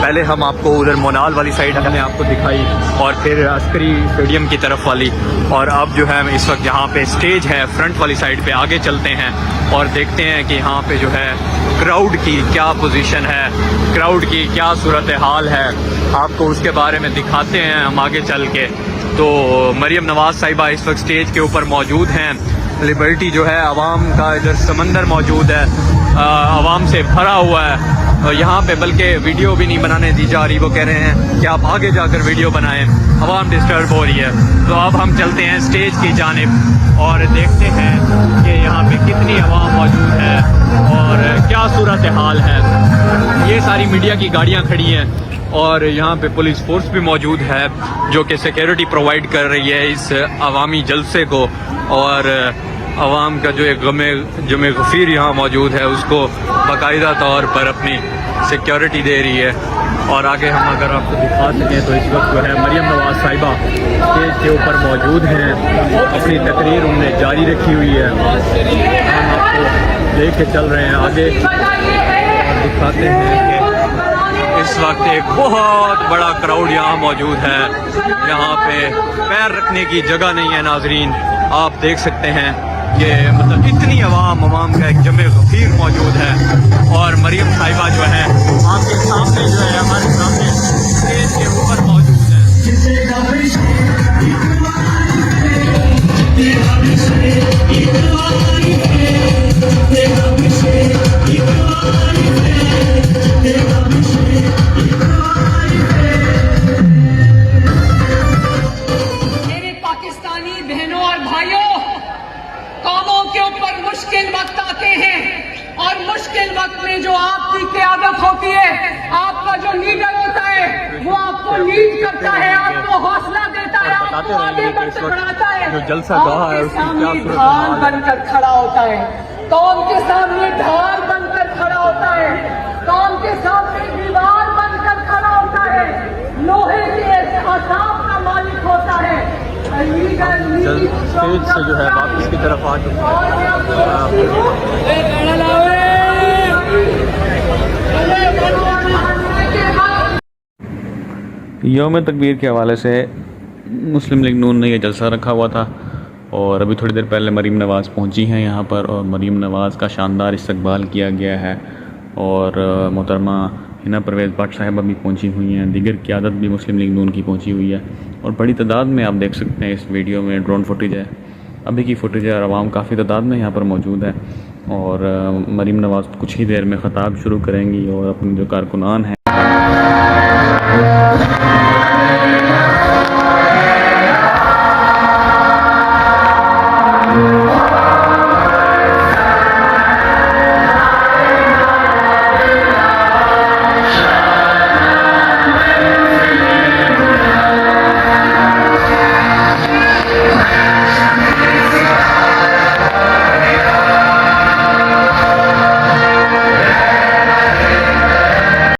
पहले हम आपको उधर मोनाल वाली साइड हमने आपको दिखाई और फिर अस्करी स्टेडियम की तरफ वाली, और अब जो है इस वक्त यहाँ पे स्टेज है फ्रंट वाली साइड पे आगे चलते हैं और देखते हैं कि यहाँ पे जो है क्राउड की क्या पोजीशन है, क्राउड की क्या सूरत हाल है, आपको उसके बारे में दिखाते हैं हम आगे चल के। तो मरियम नवाज़ साहिबा इस वक्त स्टेज के ऊपर मौजूद हैं। लिबर्टी जो है आवाम का इधर समंदर मौजूद है, आवाम से भरा हुआ है और यहाँ पे बल्कि वीडियो भी नहीं बनाने दी जा रही। वो कह रहे हैं कि आप आगे जाकर वीडियो बनाएं, आवाम डिस्टर्ब हो रही है। तो अब हम चलते हैं स्टेज की जानिब और देखते हैं कि यहाँ पे कितनी आवाम मौजूद है और क्या सूरत हाल है। ये सारी मीडिया की गाड़ियाँ खड़ी हैं और यहाँ पे पुलिस फोर्स भी मौजूद है जो कि सिक्योरिटी प्रोवाइड कर रही है इस अवामी जलसे को, और आवाम का जो एक जमे गफीर यहाँ मौजूद है उसको बाकायदा तौर पर अपनी सिक्योरिटी दे रही है। और आगे हम अगर आपको दिखा सकें तो इस वक्त जो है मरियम नवाज़ साहिबा स्टेज के ऊपर मौजूद हैं, अपनी तकरीर उन्होंने जारी रखी हुई है। हम आपको लेके चल रहे हैं आगे और दिखाते हैं कि इस वक्त एक बहुत बड़ा क्राउड यहाँ मौजूद है। यहाँ पे पैर रखने की जगह नहीं है नाजरीन, आप देख सकते हैं कि मतलब इतनी आवाम का एक जमे गफीर मौजूद है। और मरियम साहिबा जो है आपके सामने जो है हमारे सामने स्टेज के ऊपर मौजूद है। मेरे पाकिस्तानी बहनों और भाइयों, कौमों के ऊपर मुश्किल वक्त आते हैं और मुश्किल वक्त में जो आपकी क़यादत होती है, आपका जो लीडर होता है वो आपको लीड करता है, आपको हौसला देता है, आपको आगे बढ़ाता है, जो जलसा गाह है उसकी क्या सूरत हाल है। बनकर खड़ा होता है, कौम के सामने ढाल बनकर खड़ा होता है, कौम के सामने दीवार बनकर खड़ा होता है, लोहे के आसाम का मालिक होता है। स्टेज से जो है वापस की तरफ आ चुका यौम तकबीर के हवाले से मुस्लिम लीग नून ने यह जलसा रखा हुआ था और अभी थोड़ी देर पहले मरीम नवाज़ पहुंची हैं यहाँ पर और मरीम नवाज़ का शानदार इस्तकबाल किया गया है। और मोहतरमा हिना परवेज़ भट्ट साहिबा भी पहुंची हुई हैं, दीगर क़यादत भी मुस्लिम लीग नून की पहुंची हुई है और बड़ी तादाद में आप देख सकते हैं इस वीडियो में ड्रोन फुटेज है, अभी की फुटेज है और आवाम काफ़ी तादाद में यहाँ पर मौजूद है। और मरीम नवाज़ कुछ ही देर में ख़ताब शुरू करेंगी और अपने जो कारकुनान हैं